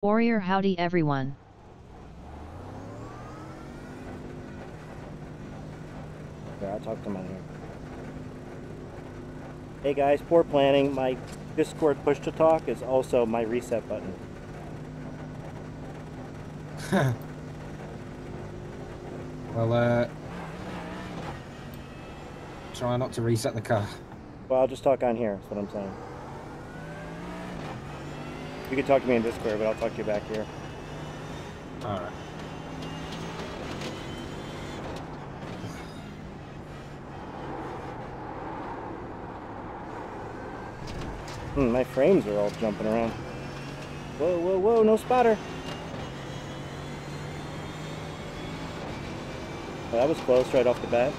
Warrior howdy everyone. Yeah, I'll talk to him on here. Hey guys, poor planning. My Discord push to talk is also my reset button. Well, try not to reset the car. Well, I'll just talk on here, that's what I'm saying. You can talk to me in Discord, but I'll talk to you back here. Alright. My frames are all jumping around. Whoa, whoa, whoa, no spotter. Well, that was close right off the bat.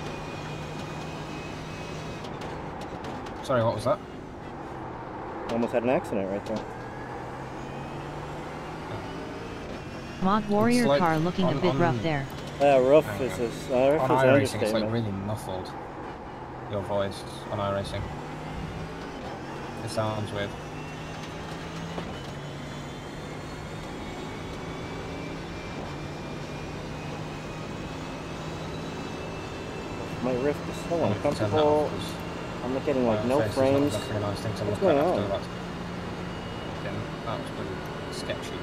Sorry, what was that? Almost had an accident right there. Mod Warrior like car looking a bit rough there. Roof Hang is on. roof is On an iRacing, it's like understatement. really muffled. Your voice on iRacing. It sounds weird. My rift is so Turn that uncomfortable. off, 'cause I'm not getting like no face is not frames. exactly a nice thing to What's look at going after on? that. That was pretty sketchy.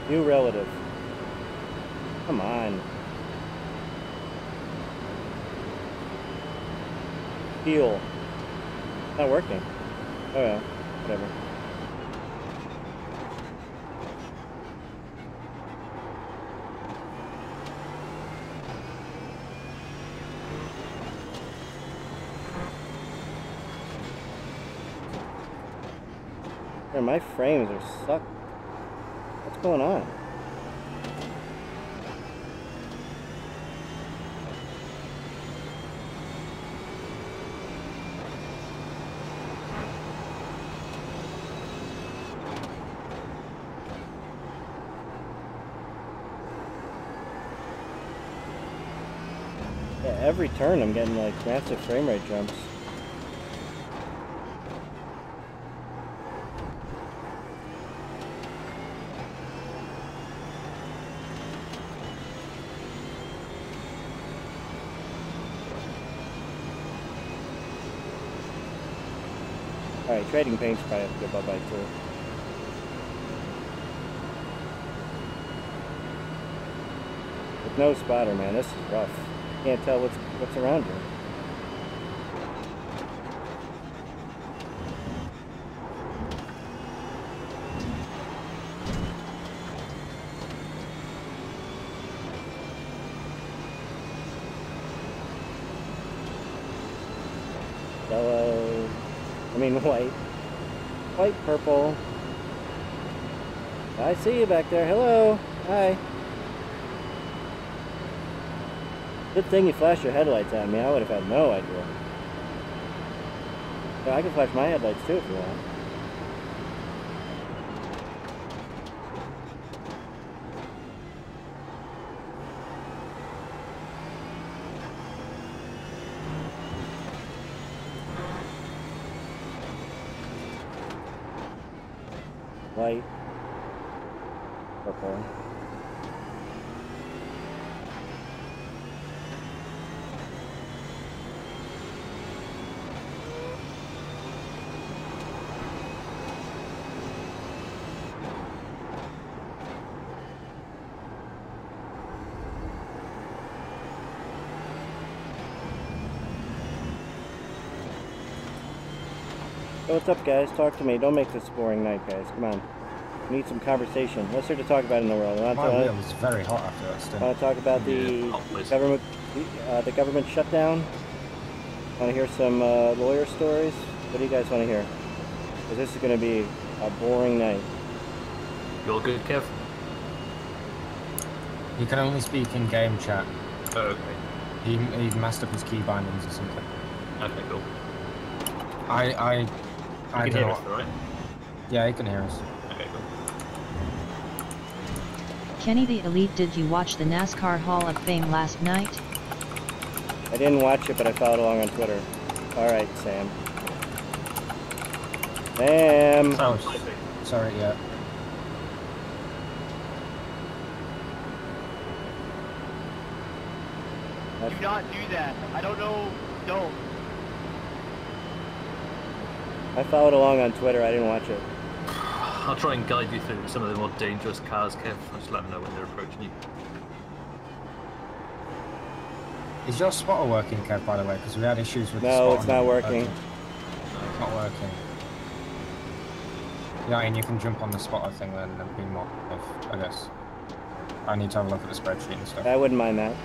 New relative. Come on. Heal. Not working. Oh yeah, whatever. Man, my frames are suck. What's going on? Yeah, every turn I'm getting like massive frame rate jumps. Alright, trading paints probably have to go bye-bye too. With no spotter, man, this is rough. Can't tell what's around here. Yellow. I mean white. White, purple. I see you back there. Hello. Hi. Good thing you flashed your headlights at me. I would have had no idea. Yeah, I can flash my headlights too if you want. White. Purple. So what's up, guys? Talk to me. Don't make this a boring night, guys. Come on. We need some conversation. What's there to talk about in the world? My wheel was very hot after that stint. Want to talk about the government shutdown? Want to hear some lawyer stories? What do you guys want to hear? Because this is going to be a boring night. You all good, Kev? He can only speak in game chat. Oh, okay. He messed up his key bindings or something. Okay, cool. I You can don't hear know. us, though, right? Yeah, he can hear us. Okay, cool. Kenny the Elite, did you watch the NASCAR Hall of Fame last night? I didn't watch it, but I followed along on Twitter. Alright, Sam. Sam! Oh, sorry, yeah. Do not do that. I don't know. Don't. I followed along on Twitter, I didn't watch it. I'll try and guide you through some of the more dangerous cars, Kev. Just let them know when they're approaching you. Is your spotter working, Kev, by the way? Because we had issues with the No, spotter. it's not working. It's not working. Yeah, and you can jump on the spotter thing then and be more if, I guess. I need to have a look at the spreadsheet and stuff. I wouldn't mind that.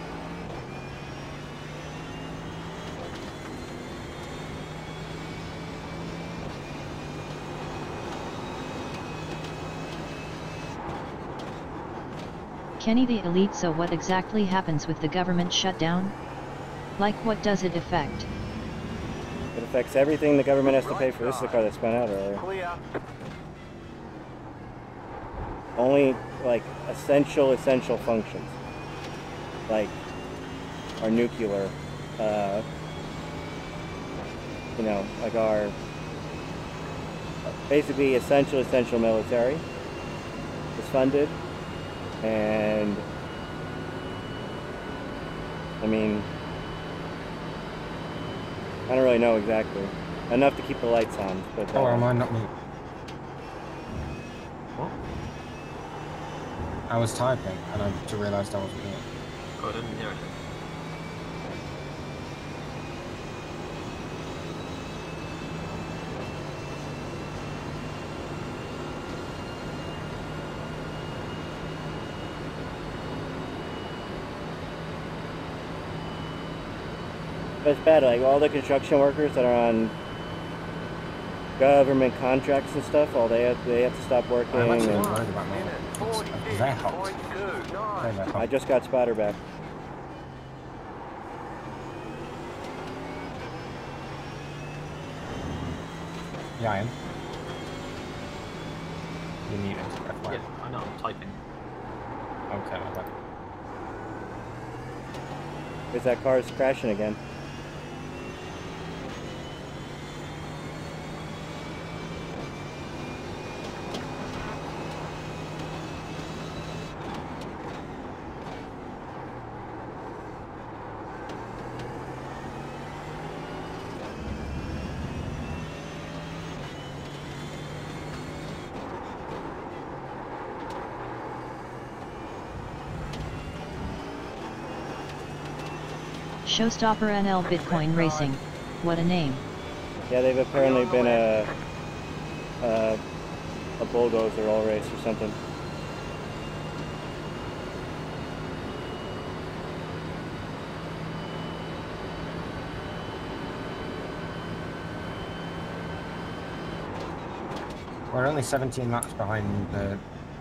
Kenny the Elite, so what exactly happens with the government shutdown? Like what does it affect? It affects everything the government has to pay for. This is the car that spun out earlier. Clear. Only, like, essential functions. Like, our nuclear, you know, like our, basically essential military is funded. And, I mean, I don't really know exactly. Enough to keep the lights on. But, Oh, am I not me? What? I was typing and I just realised I wasn't here. Oh, I didn't hear anything. But it's bad, like all the construction workers that are on government contracts and stuff, all they have to stop working. I'm actually And worried about my it's very hot. Very I hot. just got spotter back. Yeah, I am. You need it. Yeah, I know, I'm typing. Okay, okay. Because that car is crashing again. Showstopper NL Bitcoin Racing. What a name. Yeah, they've apparently been a bulldozer all race or something. We're only 17 laps behind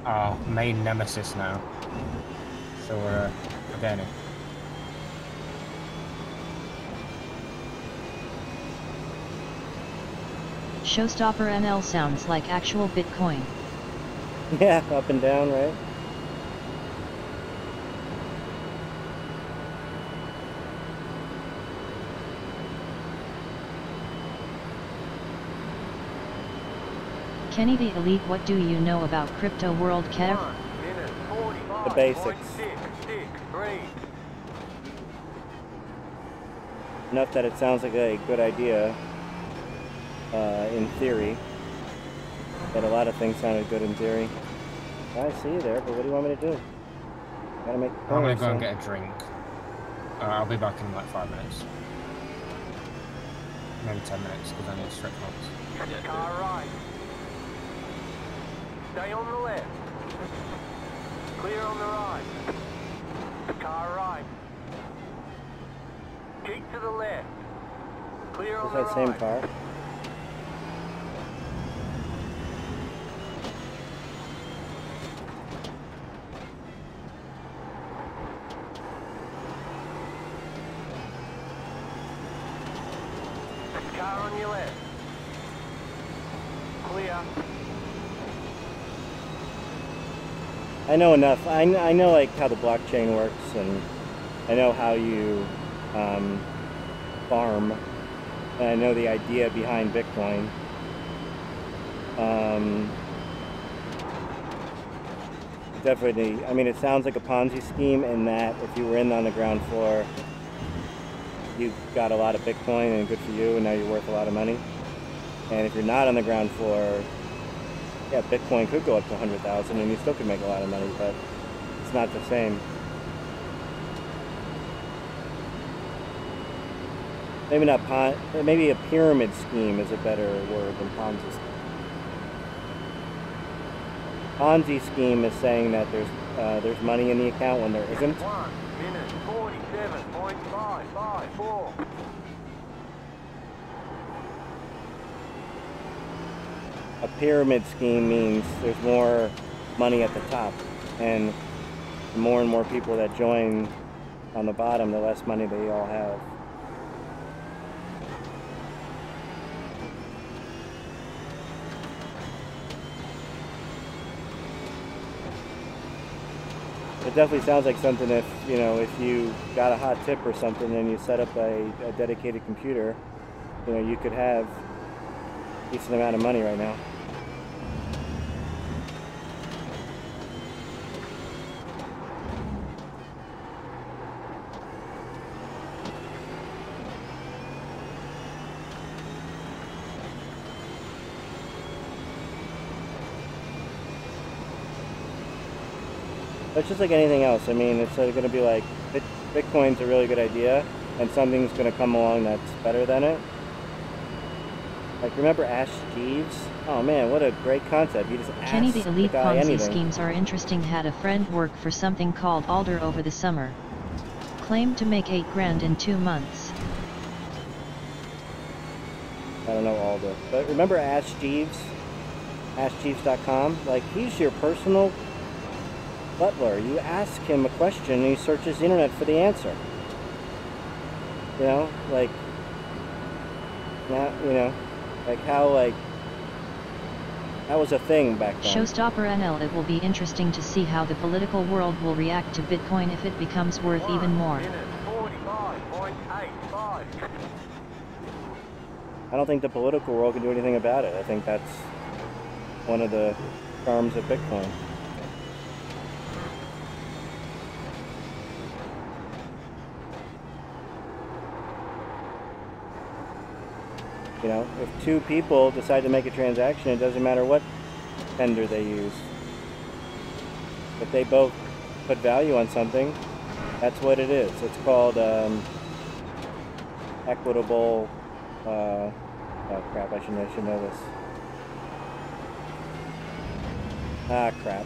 our main nemesis now. So we're gaining. Showstopper NL sounds like actual Bitcoin. Yeah, up and down, right? Kenny the Elite, what do you know about crypto world, Kev? The basics. Enough that it sounds like a good idea in theory. But a lot of things sounded good in theory. I see you there, but what do you want me to do? Gotta make the I'm gonna point, go and so. get a drink. I'll be back in like 5 minutes. Maybe 10 minutes because I need to stretch marks. Car right. Stay on the left. Clear on the right. Car right. Keep to the left. Clear on Is the that right. same car? Car on your left. Clear. I know enough. I know like how the blockchain works, and I know how you farm, and I know the idea behind Bitcoin. Definitely, I mean, it sounds like a Ponzi scheme in that if you were in on the ground floor, you got a lot of Bitcoin and good for you, and now you're worth a lot of money. And if you're not on the ground floor, yeah, Bitcoin could go up to 100,000 and you still could make a lot of money, but it's not the same. Maybe not maybe a pyramid scheme is a better word than Ponzi scheme. Ponzi scheme is saying that there's money in the account when there isn't. 1 minute 47.554. A pyramid scheme means there's more money at the top, and the more and more people that join on the bottom, the less money they all have. It definitely sounds like something if you got a hot tip or something and you set up a dedicated computer, you could have a decent amount of money right now. It's just like anything else. I mean, it's going to be like, Bitcoin's a really good idea, and something's going to come along that's better than it. Like, remember Ash Jeeves? Oh man, what a great concept. You just ask Kenny, the elite the guy Ponzi anything. schemes are interesting. Had a friend work for something called Alder over the summer. Claimed to make 8 grand in 2 months. I don't know Alder. But remember Ash Jeeves? AshJeeves.com? Like, he's your personal butler. You ask him a question and he searches the internet for the answer. Like, now, like how, like, that was a thing back then. Showstopper NL. It will be interesting to see how the political world will react to Bitcoin if it becomes worth even more. 1 minute 45.85. I don't think the political world can do anything about it. I think that's one of the charms of Bitcoin. If 2 people decide to make a transaction, it doesn't matter what tender they use. If they both put value on something, that's what it is. It's called equitable. Oh crap! I should know this. Ah crap.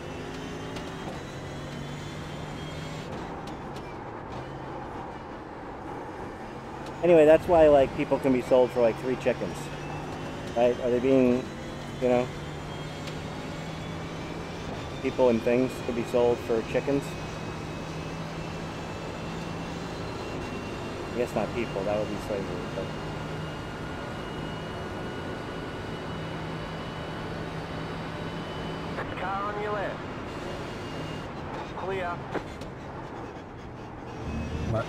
Anyway, that's why, like, people can be sold for like 3 chickens, right? Are they being, people and things could be sold for chickens? I guess not people, that would be slavery, but... Car on your left. Clear. What?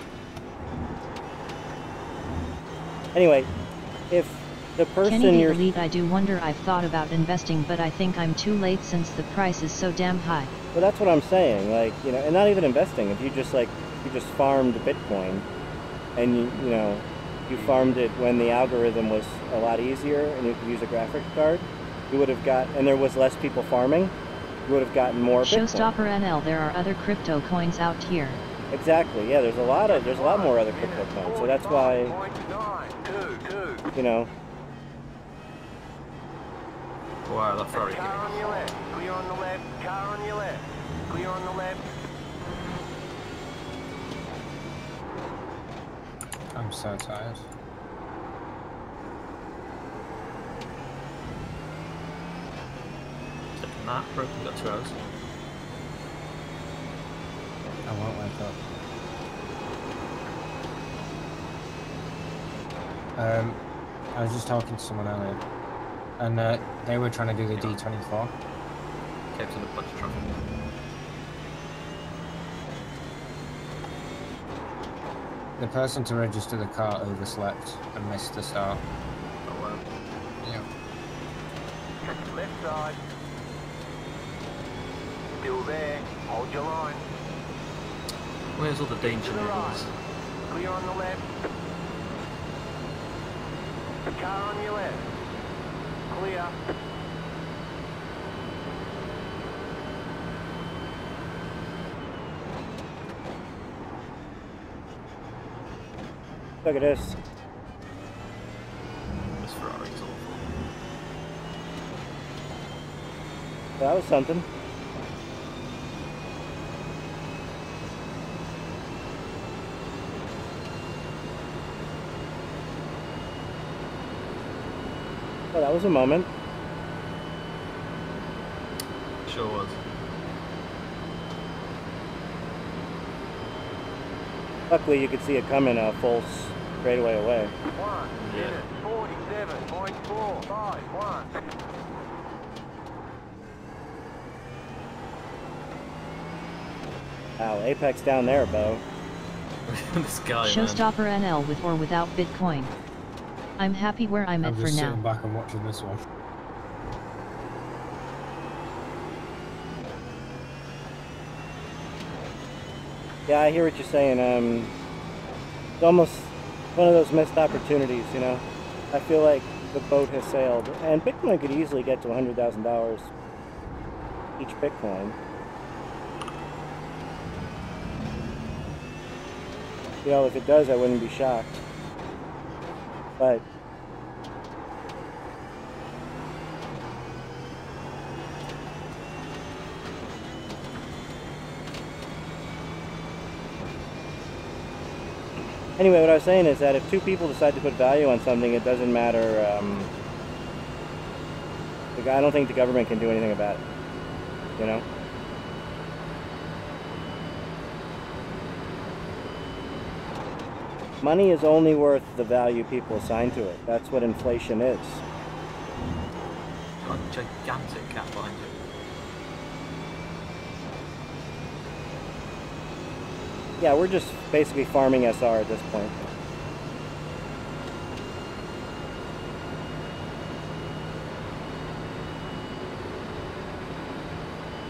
Anyway, if the person Kenny, the you're... elite. I do wonder. I've thought about investing, but I think I'm too late since the price is so damn high. Well, that's what I'm saying, like, and not even investing. If you just, farmed Bitcoin, and you farmed it when the algorithm was a lot easier and you could use a graphics card, you would have and there was less people farming, you would have gotten more Bitcoin. Showstopper NL. There are other crypto coins out here. Exactly, yeah, there's a lot more other crypto coins, so that's why, Wow, that's very Car on your left. Clear on the left. Car on your left. Clear on the left. I'm so tired. Second that, broken, got 2 hours. I won't wake up. I was just talking to someone earlier, and they were trying to do the D24. Kept in a bunch of traffic. The person to register the car overslept and missed the start. Oh wow. Yeah. Left side. Still there. Hold your line. Where's all the danger To the right. levels? Clear on the left. The car on your left. Clear. Look at this. This Ferrari's awful. That was something. Well, that was a moment. Sure was. Luckily, you could see it coming a full straightaway away. 1 minute 47.451. Wow, Apex down there, Bo. This guy, man. Showstopper NL with or without Bitcoin. I'm happy where I'm at I'm for just now. sitting back and watching this one. Yeah, I hear what you're saying. It's almost one of those missed opportunities, you know. I feel like the boat has sailed, and Bitcoin could easily get to $100,000 each Bitcoin. You know, if it does, I wouldn't be shocked. But anyway, what I was saying is that if two people decide to put value on something, it doesn't matter. I don't think the government can do anything about it. You know? Money is only worth the value people assign to it. That's what inflation is. Got a gigantic cat behind you. Yeah, we're just basically farming SR at this point.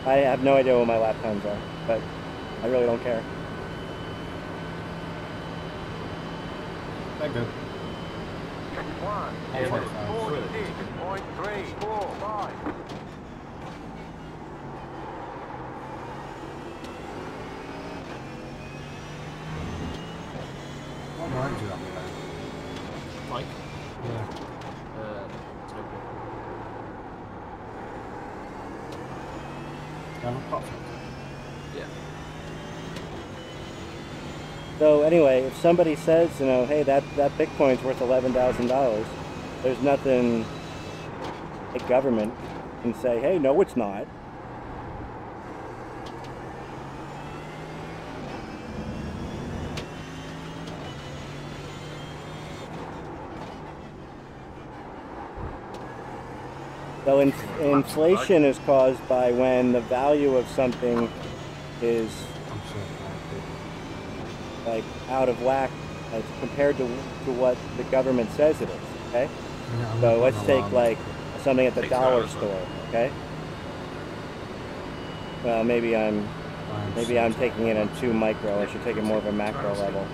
I have no idea what my lap times are, but I really don't care. They're good. 1 minute 46.345. What reminds you of that? Mike? Yeah. It's no good. Do you have a pop filter? Yeah. So anyway, if somebody says, you know, hey, that Bitcoin's worth $11,000, there's nothing a government can say, hey, no, it's not. So inflation is caused by when the value of something is I'm sure. like out of whack as compared to what the government says it is, okay? Yeah, I'm So not let's gonna take lie. like something at the Takes dollar hours, store, okay? Well, maybe I'm taking it on too micro. I should take it more of a macro level.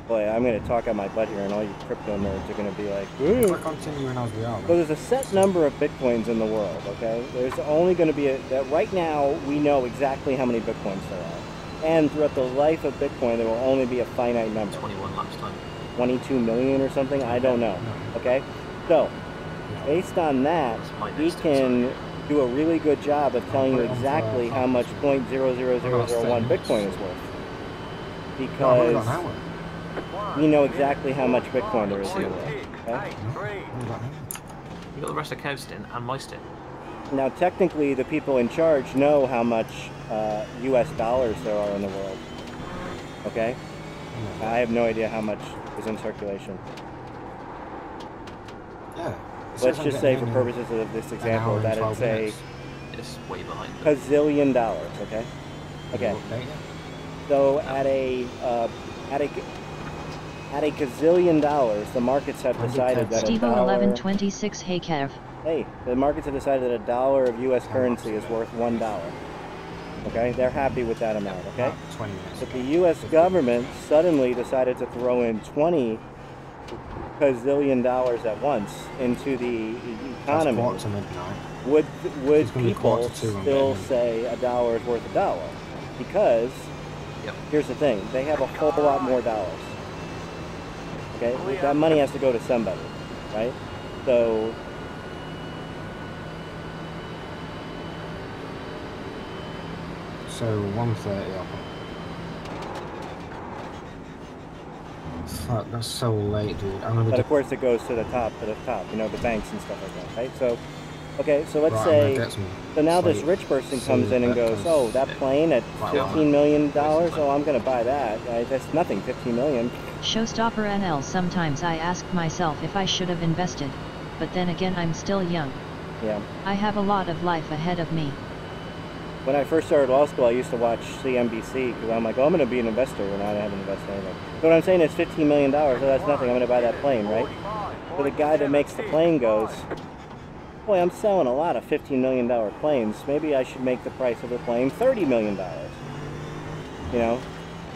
Boy, I'm going to talk out my butt here, and all you crypto nerds are going to be like, If ooh. we're continuing as we are, So there's a set number of Bitcoins in the world, okay? There's only going to be right now, we know exactly how many Bitcoins there are. And throughout the life of Bitcoin, there will only be a finite number. 21 laps time. 22 million or something? I don't know, okay? So, based on that, we can do a really good job of telling you exactly how much 0.00001 Bitcoin is worth. Because we know exactly how much Bitcoin there is in the world. Okay? You got the rest of Kev's stint and my stint. Now, technically, the people in charge know how much US dollars there are in the world. Okay? I have no idea how much is in circulation. Yeah. Let's just say, for purposes of this example, that it's a It's way behind. gazillion dollars. Okay. Okay. So at a gazillion dollars, the markets have decided that Stevo $1. 1126. Hey Kev. Hey, the markets have decided that $1 of U.S. currency is worth $1. Okay, they're happy with that amount. Okay. 20 minutes. But the U.S. government suddenly decided to throw in $20 gazillion at once into the economy. That's midnight. Would people still say $1 is worth $1? Because here's the thing: they have a whole lot more dollars. Okay, that money has to go to somebody, right? So. So 130 off. Fuck, that's so late, dude. But of course it goes to the top, you know, the banks and stuff like that, right? So, okay, so let's say, so now this rich person comes in and goes, oh, that plane at $15 million, oh, I'm going to buy that, right? That's nothing, $15 million. Showstopper NL. Sometimes I ask myself if I should have invested, but then again I'm still young. Yeah. I have a lot of life ahead of me. When I first started law school, I used to watch CNBC because I'm like, oh, I'm going to be an investor, and I haven't invested anything. So what I'm saying is $15 million, so that's nothing, I'm going to buy that plane, right? So the guy that makes the plane goes, boy, I'm selling a lot of $15 million planes. Maybe I should make the price of the plane $30 million. You know,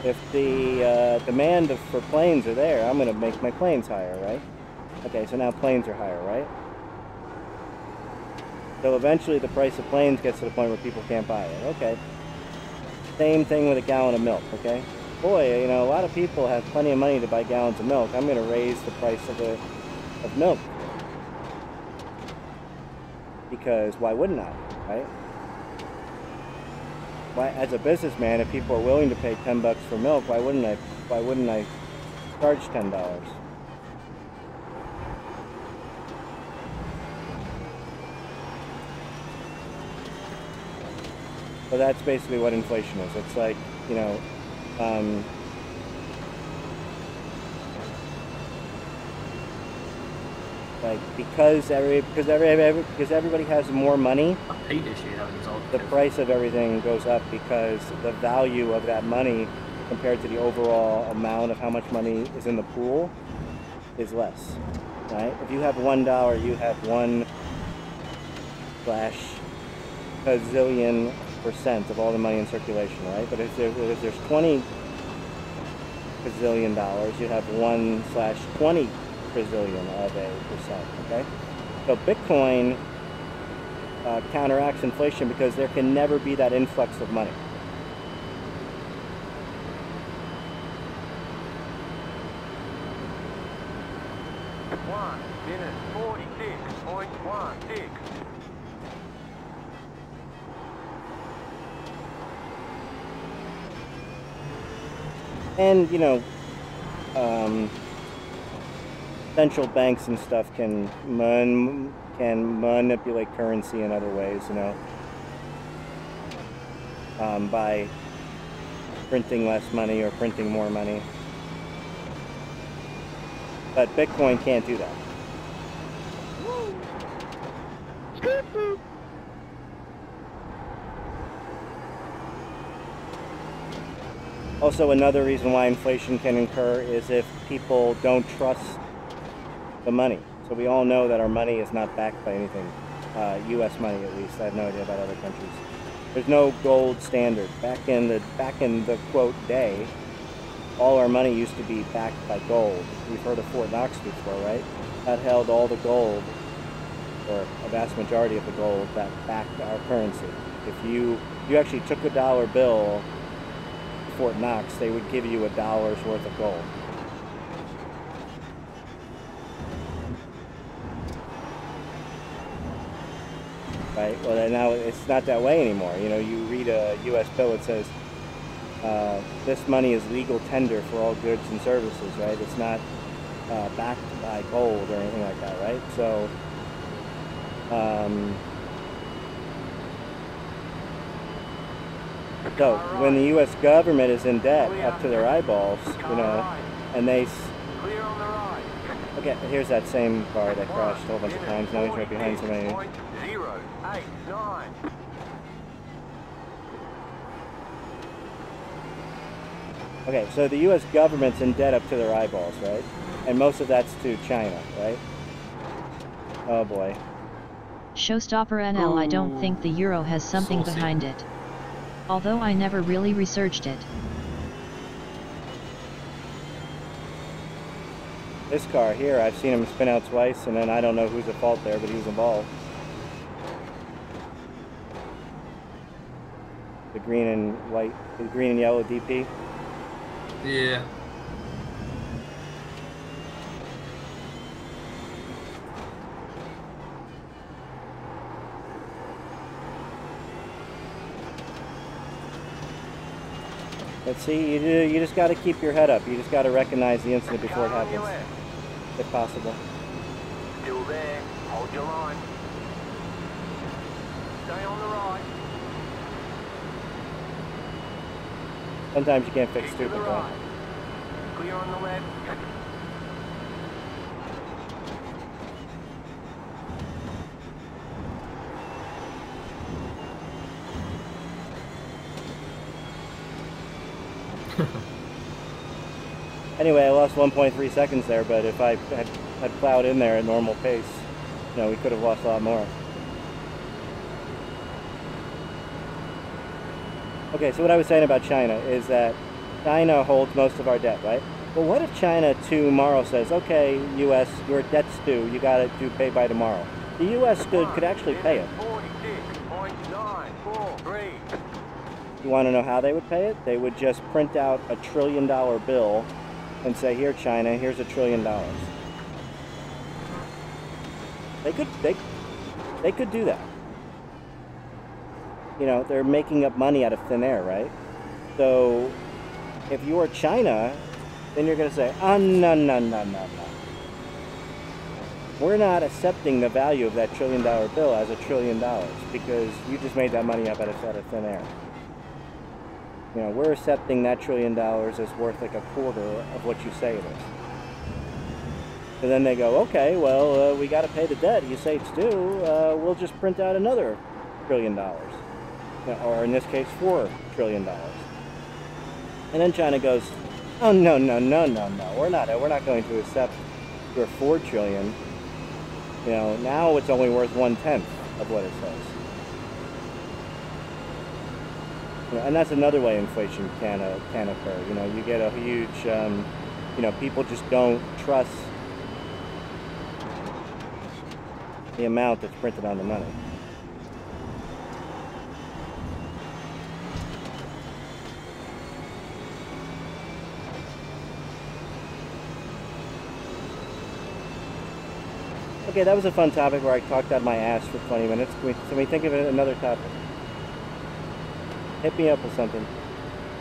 if the demand for planes are there, I'm going to make my planes higher, right? Okay, so now planes are higher, right? So eventually the price of planes gets to the point where people can't buy it. Okay. Same thing with a gallon of milk, okay? Boy, you know, a lot of people have plenty of money to buy gallons of milk. I'm going to raise the price of milk. Because why wouldn't I, right? Why, as a businessman, if people are willing to pay $10 for milk, why wouldn't I charge $10? So that's basically what inflation is. It's like, you know, like because everybody has more money, the price of everything goes up because the value of that money compared to the overall amount of how much money is in the pool is less, right? If you have $1, you have 1/gazillion% of all the money in circulation, right? But if there's $20 gazillion, you have 1/20 gazillion of a percent, okay? So Bitcoin counteracts inflation because there can never be that influx of money. One minute 46.16. And, you know, central banks and stuff can manipulate currency in other ways, you know, by printing less money or printing more money. But Bitcoin can't do that. Also, another reason why inflation can occur is if people don't trust the money. So we all know that our money is not backed by anything. U.S. money, at least. I have no idea about other countries. There's no gold standard. Back in the quote day, all our money used to be backed by gold. We've heard of Fort Knox before, right? That held all the gold, or a vast majority of the gold that backed our currency. If you actually took a dollar bill to Fort Knox, they would give you $1's worth of gold. Right? Well, now it's not that way anymore. You know, you read a U.S. bill, it says, this money is legal tender for all goods and services, right? It's not backed by gold or anything like that, right? So, So when the U.S. government is in debt up to their eyeballs, you know, and they... Clear on the right. Okay, here's that same car that crashed a whole bunch of times. Now he's right behind somebody. 0.089. Okay, so the U.S. government's in debt up to their eyeballs, right? And most of that's to China, right? Oh boy. Showstopper NL. I don't think the Euro has something Saucy. behind it. Although I never really researched it. This car here, I've seen him spin out twice, and then I don't know who's at fault there, but he was involved. The green and white, the green and yellow DP. Yeah. But see, you just got to keep your head up. You just got to recognize the incident before it Car on your happens, left. if possible. Still there. Hold your line. Stay on the right. Sometimes you can't fix Keep to stupid, the right? right. Clear on the left. Anyway, I lost 1.3 seconds there, but if I had plowed in there at normal pace, you know, we could have lost a lot more. Okay, so what I was saying about China is that China holds most of our debt, right? Well, what if China tomorrow says, okay, U.S., your debt's due, you got it due pay by tomorrow? The U.S. could actually pay it. 46.943. You want to know how they would pay it? They would just print out a $1 trillion bill and say, here, China, here's $1 trillion. They could do that. You know, they're making up money out of thin air, right? So if you're China, then you're going to say, oh, no. We're not accepting the value of that $1 trillion bill as $1 trillion because you just made that money up out of thin air. You know, we're accepting that $1 trillion as worth like a quarter of what you say it is. So then they go, okay, well, we got to pay the debt. You say it's due. We'll just print out another $1 trillion. Or in this case, $4 trillion. And then China goes, oh, no. We're not going to accept your $4 trillion. You know, now it's only worth 1/10 of what it says. You know, and that's another way inflation can occur. You know, you get a huge, you know, people just don't trust the amount that's printed on the money. Okay, that was a fun topic where I talked out my ass for 20 minutes. Can we think of another topic? Hit me up with something.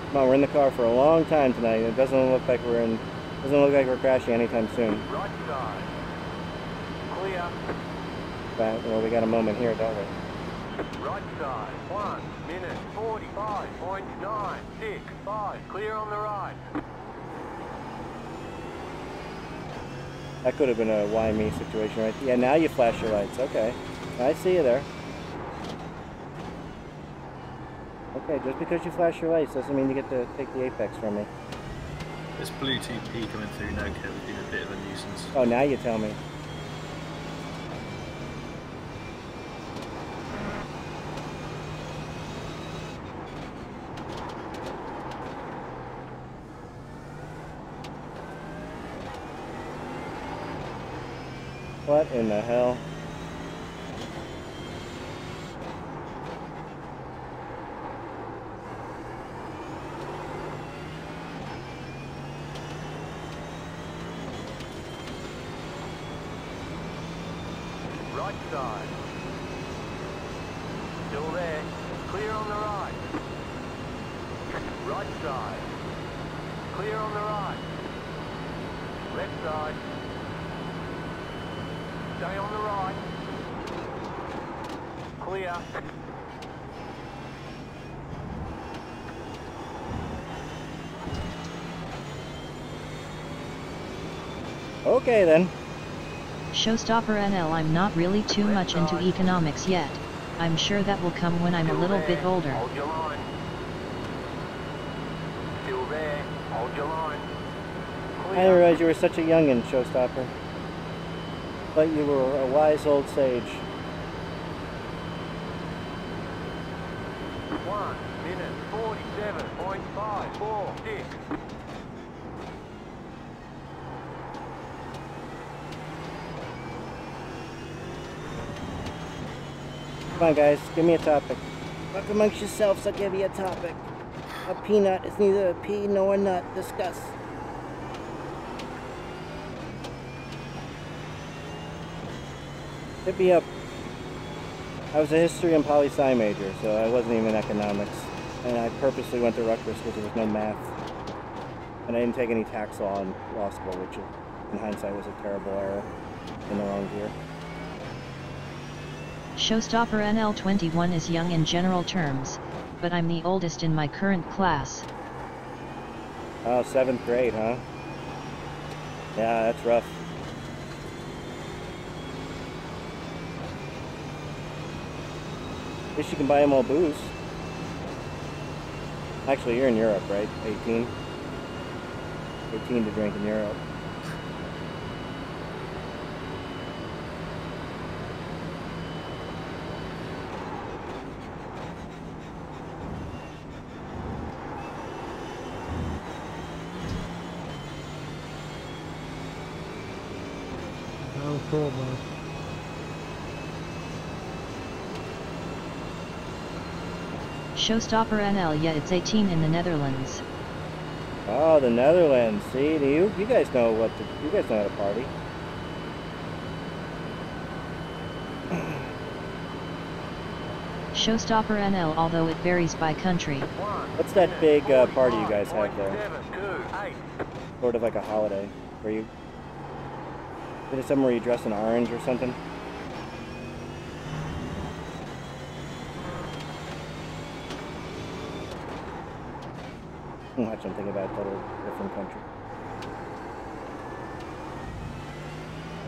Come on, we're in the car for a long time tonight. It doesn't look like we're crashing anytime soon. Right side. Clear. But, well, we got a moment here, don't we? Right side. 1 minute 45.965. Clear on the right. That could have been a why me situation, right? Yeah, now you flash your lights. Okay. I see you there. Okay, just because you flash your lights doesn't mean you get to take the apex from me. This blue TP coming through now, Kev, has been a bit of a nuisance. Oh, now you tell me. What in the hell? Right side. Still there. Clear on the right. Right side. Clear on the right. Left side. Stay on the right. Clear. Okay then. Showstopper NL, I'm not really too much into economics yet. I'm sure that will come when I'm a little bit older. Hold your line. Still there. Hold your line. I didn't realize you were such a youngin', Showstopper. But you were a wise old sage. 1 minute 47.546. Come on, guys, give me a topic. Talk amongst yourselves, I'll give you a topic. A peanut is neither a pea nor a nut. Discuss. Hit me up. I was a history and poli-sci major, so I wasn't even in economics. And I purposely went to Rutgers because there was no math. And I didn't take any tax law in law school, which in hindsight was a terrible error in the wrong year. Showstopper NL21 is young in general terms, but I'm the oldest in my current class. Oh, 7th grade, huh? Yeah, that's rough. At least you can buy them all booze. Actually, you're in Europe, right? 18? 18 to drink in Europe. Oh, cool, man. Showstopper NL, yeah, it's 18 in the Netherlands. Oh, the Netherlands. See, you guys know you guys know how to party. Showstopper NL, although it varies by country. What's that big party you guys have there? Sort of like a holiday. Where you... Is it somewhere you dress in orange or something? Watch, I'm thinking about a total different country.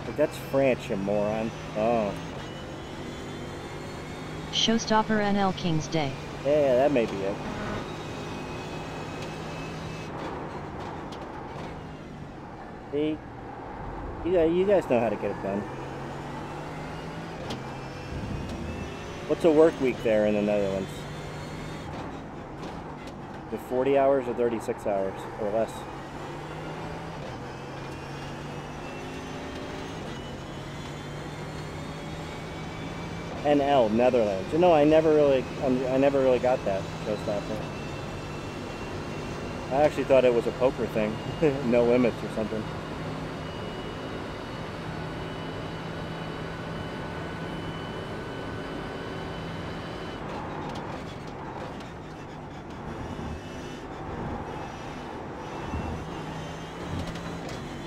Like, that's France, you moron. Oh. Showstopper NL, King's Day. Yeah, that may be it. See? You guys know how to get it done. What's a work week there in the Netherlands? Is it 40 hours or 36 hours or less? NL, Netherlands. You know, I never really got that Showstopper. I actually thought it was a poker thing, no limits or something.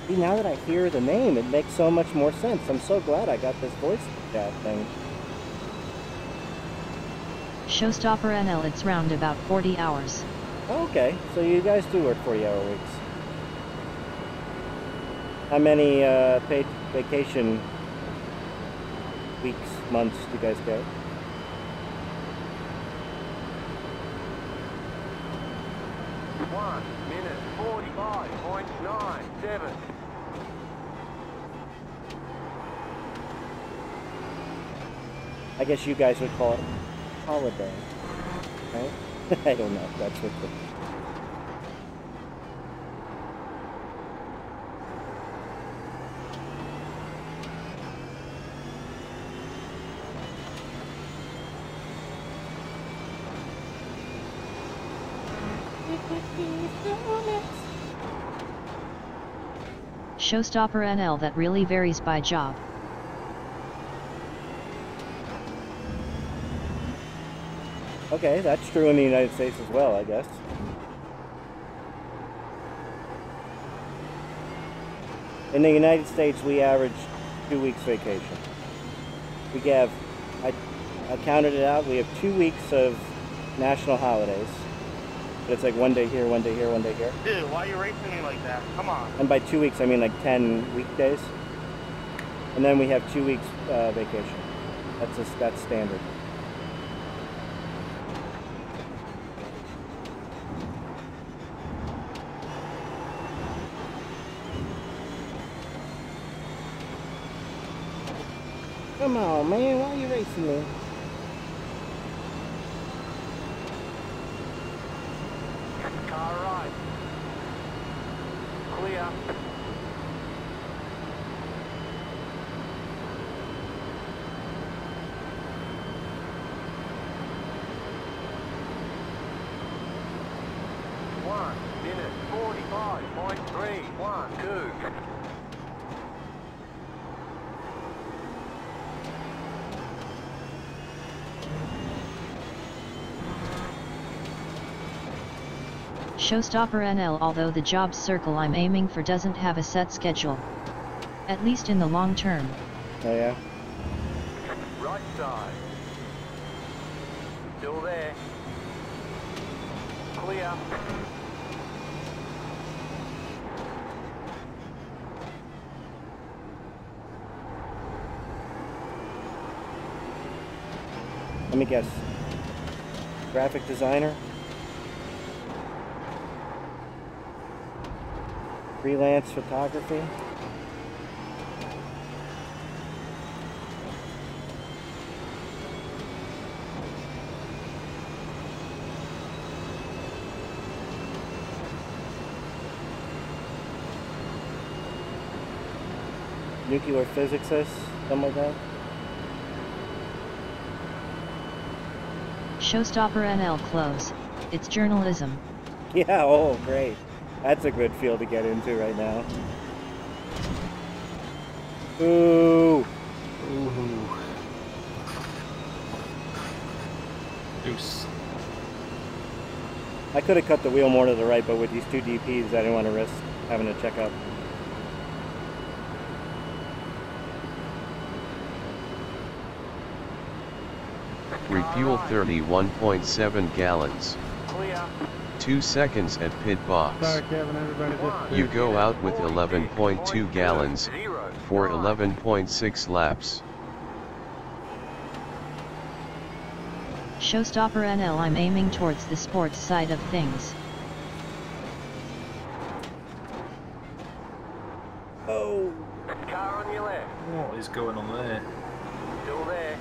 See, now that I hear the name, it makes so much more sense. I'm so glad I got this voice chat thing. Showstopper NL, it's round about 40 hours. Oh, okay, so you guys do work 40-hour weeks. How many paid vacation weeks, months do you guys get? One minute 45.97. I guess you guys would call it holiday, right? I don't know. That's what the... Showstopper NL, that really varies by job. Okay, that's true in the United States as well, I guess. In the United States, we average 2 weeks vacation. We have, I counted it out, we have 2 weeks of national holidays. But it's like one day here, one day here, one day here. Dude, why are you racing me like that? Come on. And by 2 weeks, I mean like 10 weekdays. And then we have 2 weeks vacation. That's standard. Come on, man, why are you racing me? Car right. Clear. One minute 45.312. Showstopper NL. Although the job circle I'm aiming for doesn't have a set schedule. At least in the long term. Oh yeah? Right side. Still there. Clear. Let me guess. Graphic designer? Freelance photography? Nuclear physicist? Something like that? Showstopper NL close. It's journalism. Yeah, oh great. That's a good field to get into right now. Ooh. Ooh. Deuce. I could have cut the wheel more to the right, but with these two DPs, I didn't want to risk having to check up. Refuel 31.7 gallons. Clear. 2 seconds at pit box. Sorry, Kevin, everybody just You go out with 11.2 gallons for 11.6 laps. Showstopper NL. I'm aiming towards the sports side of things. Oh. Car on your left. What is going on there? Still there.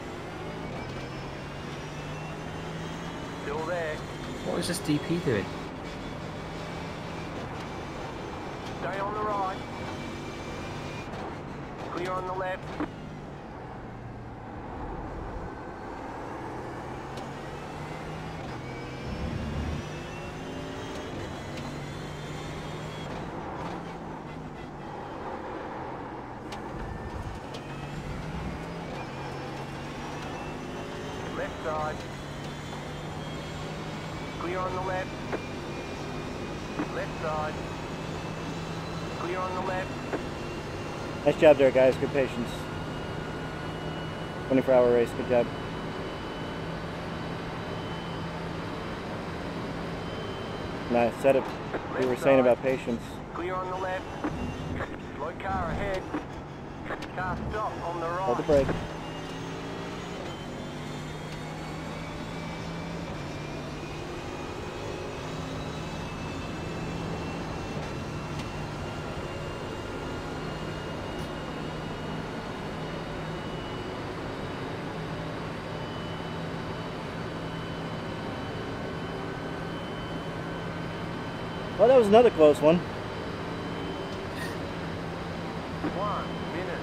Still there. What is this DP doing? Stay on the right. Clear on the left. Left side. Clear on the left. Left side. Clear on the left. Nice job there, guys. Good patience. 24-hour race. Good job. Nice setup. We were saying about patience. Clear on the left. Slow car ahead. Car stop on the right. Hold the brake. Well, that was another close one. 1 minute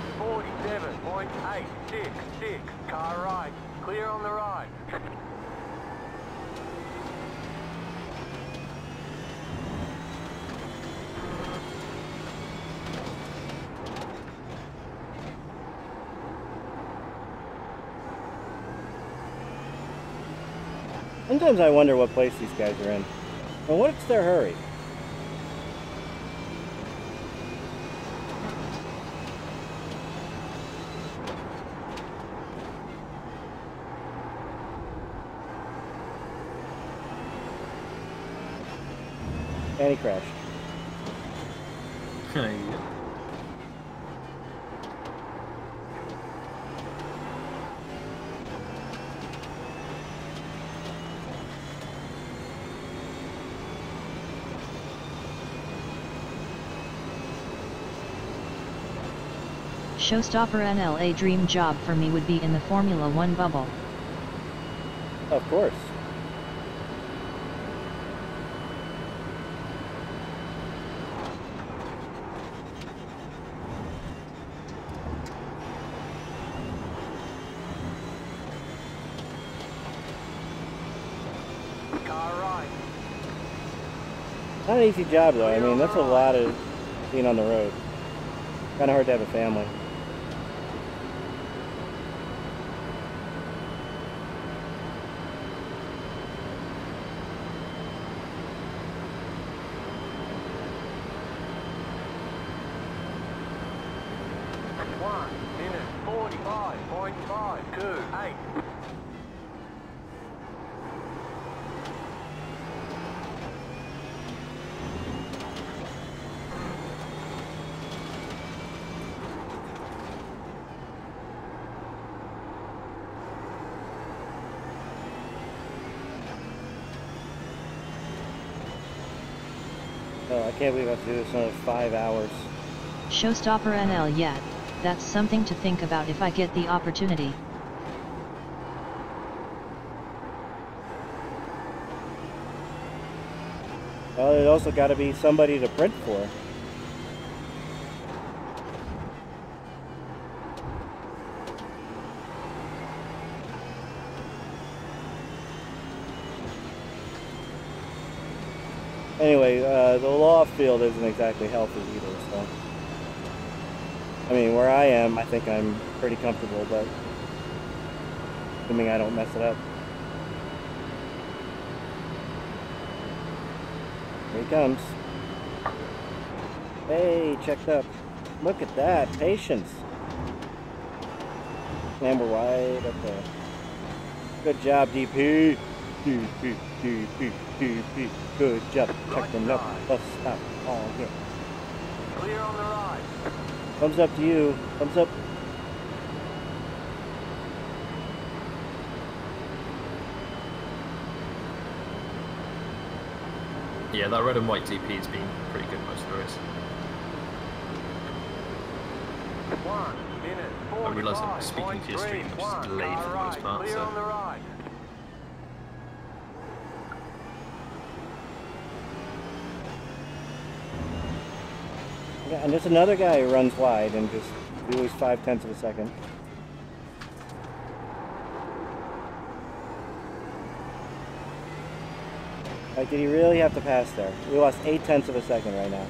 47.866. Car right. Clear on the right. Sometimes I wonder what place these guys are in. And what's their hurry? And he crashed. Yeah. Showstopper NL, a dream job for me would be in the Formula 1 bubble. Of course. Car right. Not an easy job though. I mean, that's a lot of being on the road. Kind of hard to have a family. One minute 45.528. Oh, I can't believe I have to do this another 5 hours. Showstopper NL, yeah, that's something to think about if I get the opportunity. Well, there's also got to be somebody to print for. Anyway, the law field isn't exactly healthy either, so. I mean, where I am, I think I'm pretty comfortable, but assuming I don't mess it up. Here he comes. Hey, checked up. Look at that, patience. And we're wide up there. Good job, DP. DP. Good job. Checking up. Let's stop. All here. Clear on the right. Thumbs up to you. Thumbs up. Yeah, that red and white DP has been pretty good most of the race. 1 minute I realise I'm speaking to your stream, which is delayed for the most part, Clear so. on the right. Yeah, and there's another guy who runs wide and just we lose 0.5 of a second. Like, did he really have to pass there? We lost 0.8 of a second right now.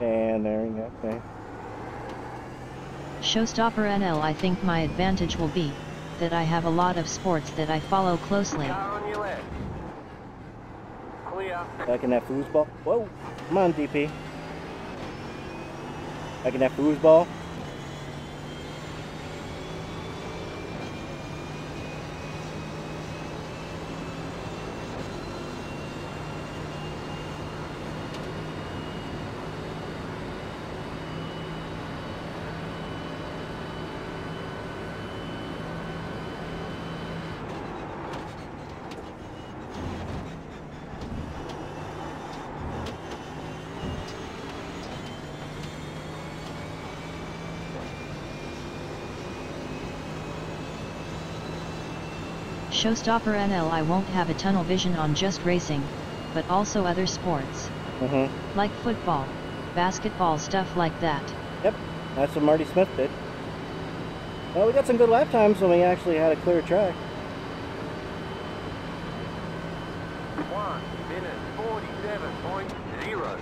And there we go. Okay. Showstopper NL, I think my advantage will be that I have a lot of sports that I follow closely. Car on your left. Clear. Back in that foosball. Whoa! Come on, DP. Back in that foosball. Showstopper NL, I won't have a tunnel vision on just racing, but also other sports. Like football, basketball, stuff like that. Yep, that's what Marty Smith did. Well, we got some good lap times when we actually had a clear track. 1 minute 47.061.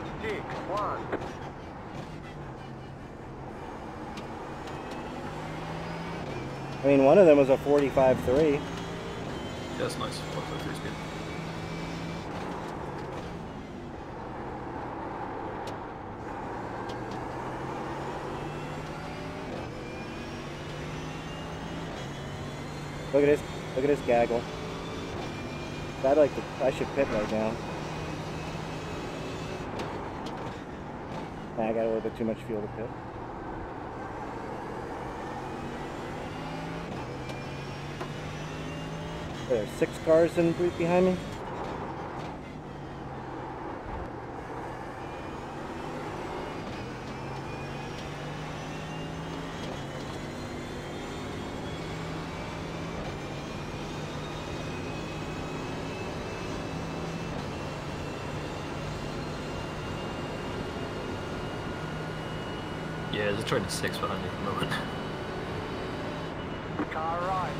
I mean, one of them was a 45.3. Yeah, that's nice. 1.3 is good. Look at this gaggle. I should pit right now. Nah, I got a little bit too much fuel to pit. There's 6 cars in behind me. Yeah, there's a train of 6 behind me at the moment. Car right.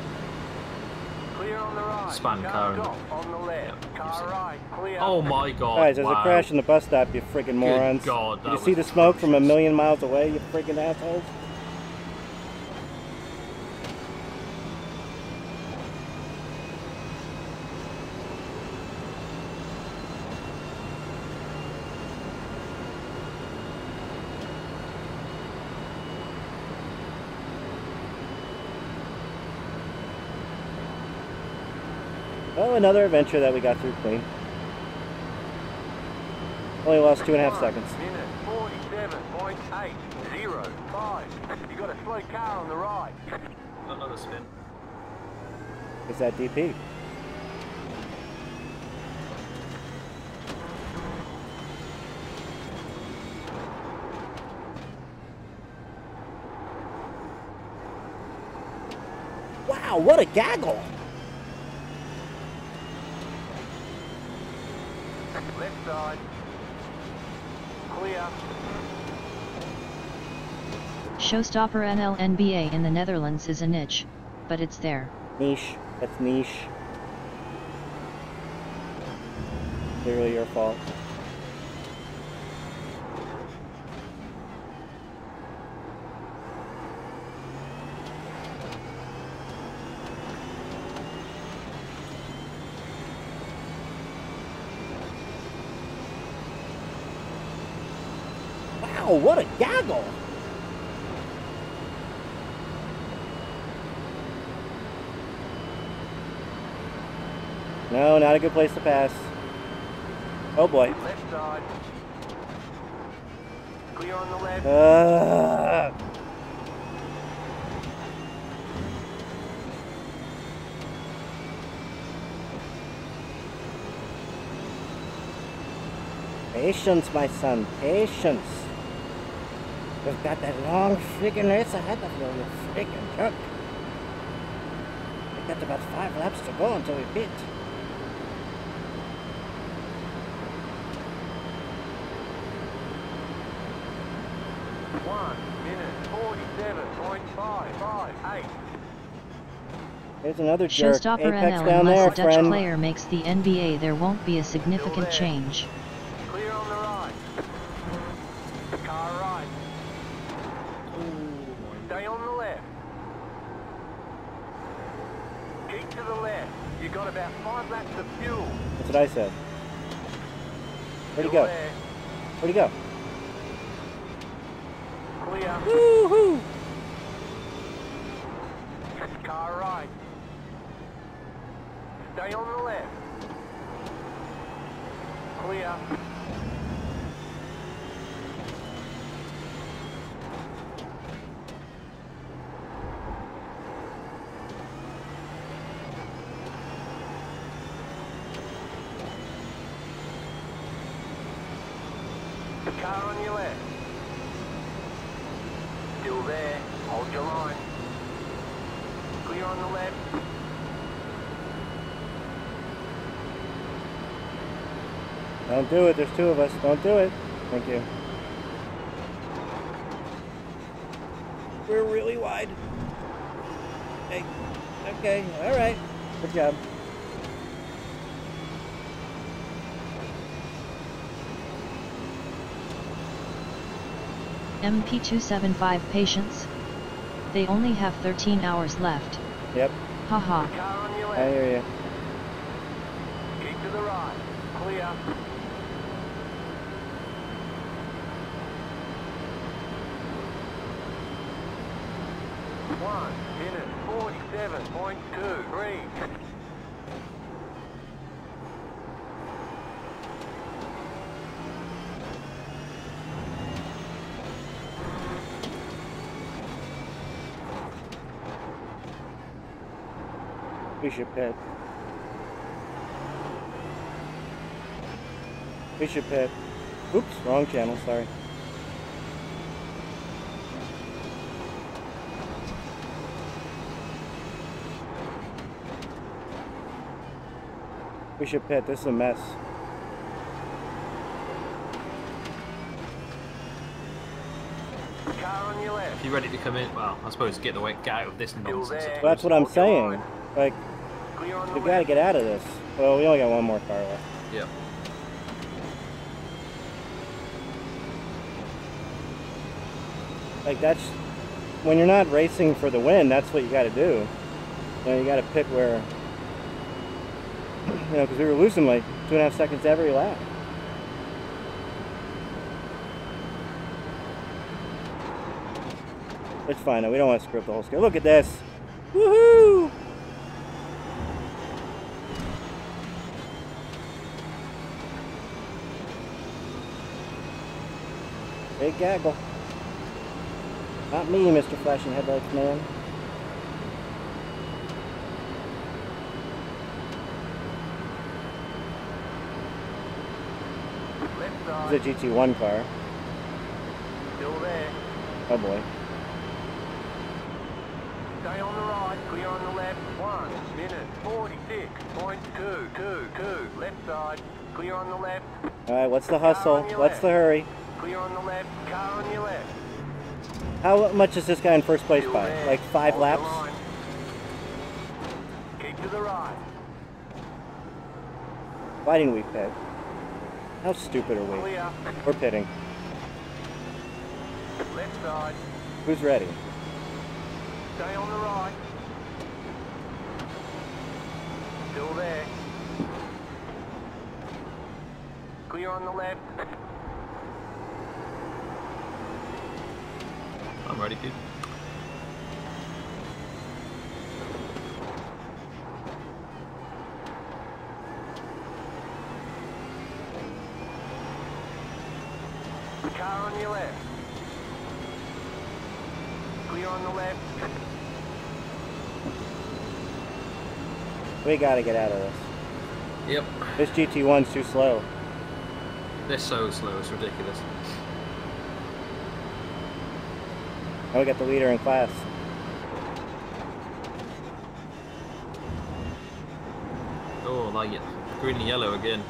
Clear on the right. Span car and... on the left. Yeah, Car right. Clear. Oh my god. Guys, there's wow. a crash in the bus stop, you friggin' morons. Good god, Did you see the smoke from a million miles away, you friggin' assholes? Oh, another adventure that we got through clean. Only lost 2.5 seconds. Minute 47.805. You got a slow car on the right. Another spin. Is that DP? Wow, what a gaggle! Left side. Clear. Showstopper NLNBA in the Netherlands is a niche, but it's there. Niche. That's niche. Clearly your fault. Wow, what a gaggle! No, not a good place to pass. Oh boy. Left side. Clear on the left. Patience, my son, patience. You've got that long friggin' race ahead of you, you friggin' jerk. We've got about 5 laps to go until we beat. Minute 47.558. There's another jerk. Showstopper Apex NL down unless there, a Dutch friend. player makes the NBA, there won't be a significant change. Clear on the right. Car right. Stay on the left. Keep to the left. You got about 5 laps of fuel. That's what I said. Where'd he go? There. Where'd he go? Clear. Woohoo! Car right. Stay on the left. Clear. Car on your left. Still there. Hold your line. Clear on the left. Don't do it, there's 2 of us. Don't do it. Thank you. We're really wide. Hey. Okay, alright. Good job. MP275 patience. They only have 13 hours left. Yep, Haha. Car on your I left. hear you. Keep to the right. Clear. Minute 47.23. We should pit. We should pit. Oops, wrong channel, sorry. We should pit, this is a mess. Car on your left. If you're ready to come in, well, I suppose get out of this nonsense. there. Well, that's what I'm saying. Like, Clear on the we've got to left. get out of this. Well, we only got one more car left. Yeah. Like, that's, when you're not racing for the win, that's what you got to do. You know, you got to pit where, you know, because we were losing like 2.5 seconds every lap. It's fine, though. We don't want to screw up the whole scale. Look at this. Woohoo! Big gaggle. Not me, Mr. Flashing Headlights Man. Left side. This is a GT1 car. Still there. Oh boy. Stay on the right. Clear on the left. 1 minute 46.222. Left side. Clear on the left. Alright, what's the hustle? What's the hurry? Clear on the left. Car on your left. How much is this guy in first place Still by? there. Like 5 Hold the laps? line. Keep to the right. Why didn't we pit? How stupid are we? Clear. We're pitting. Left side. Who's ready? Stay on the right. Still there. Clear on the left. I'm ready, dude. Car on your left. Clear on the left. We gotta get out of this. Yep. This GT1's too slow. They're so slow, it's ridiculous. And we got the leader in class. Oh, like it. Green and yellow again.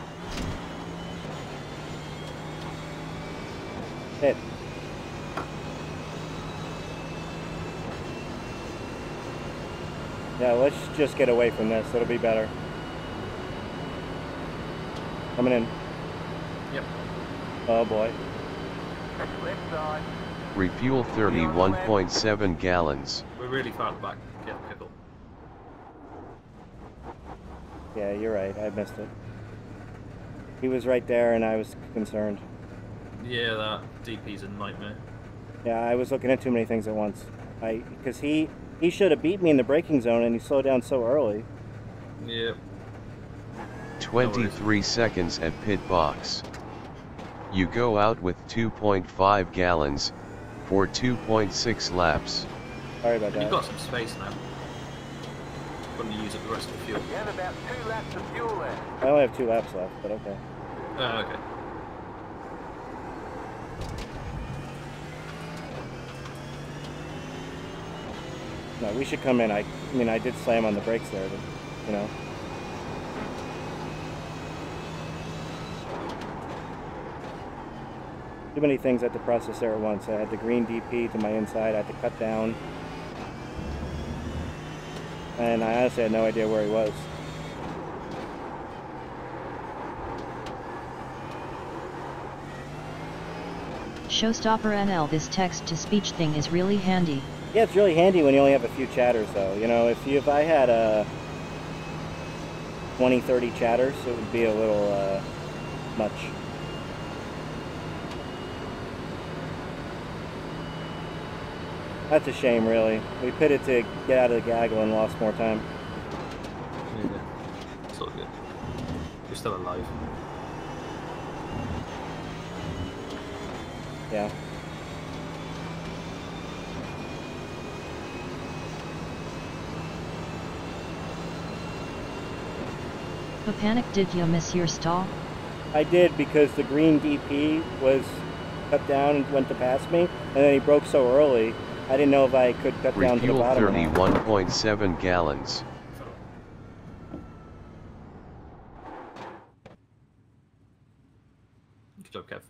Hit. Yeah, let's just get away from this. It'll be better. Coming in. Yep. Oh boy. Left side. Refuel 31.7 gallons. We're really far at the back. Yeah, pickle. Yeah, you're right. I missed it. He was right there and I was concerned. Yeah, that DP's a nightmare. Yeah, I was looking at too many things at once. Because he should have beat me in the braking zone and he slowed down so early. Yep. 23 seconds at pit box. You go out with 2.5 gallons for 2.6 laps. Sorry about And you've that. got some space now. When you use up the rest of the fuel. You have about 2 laps of fuel left. I only have 2 laps left, but okay. Oh, okay. No, we should come in. I mean, I did slam on the brakes there, but, you know. Too many things I had to process there at once. I had the green DP to my inside. I had to cut down. And I honestly had no idea where he was. Showstopper NL, this text-to-speech thing is really handy. Yeah, it's really handy when you only have a few chatters, though. You know, if I had 20, 30 chatters, it would be a little much. That's a shame, really. We pitted to get out of the gaggle and lost more time. Yeah, it's all good. You're still alive. Yeah. The panic, did you miss your stall? I did, because the green DP was cut down and went to pass me, and then he broke so early, I didn't know if I could cut down to the Refuel bottom or not. 31.7 gallons. Good job, Kev.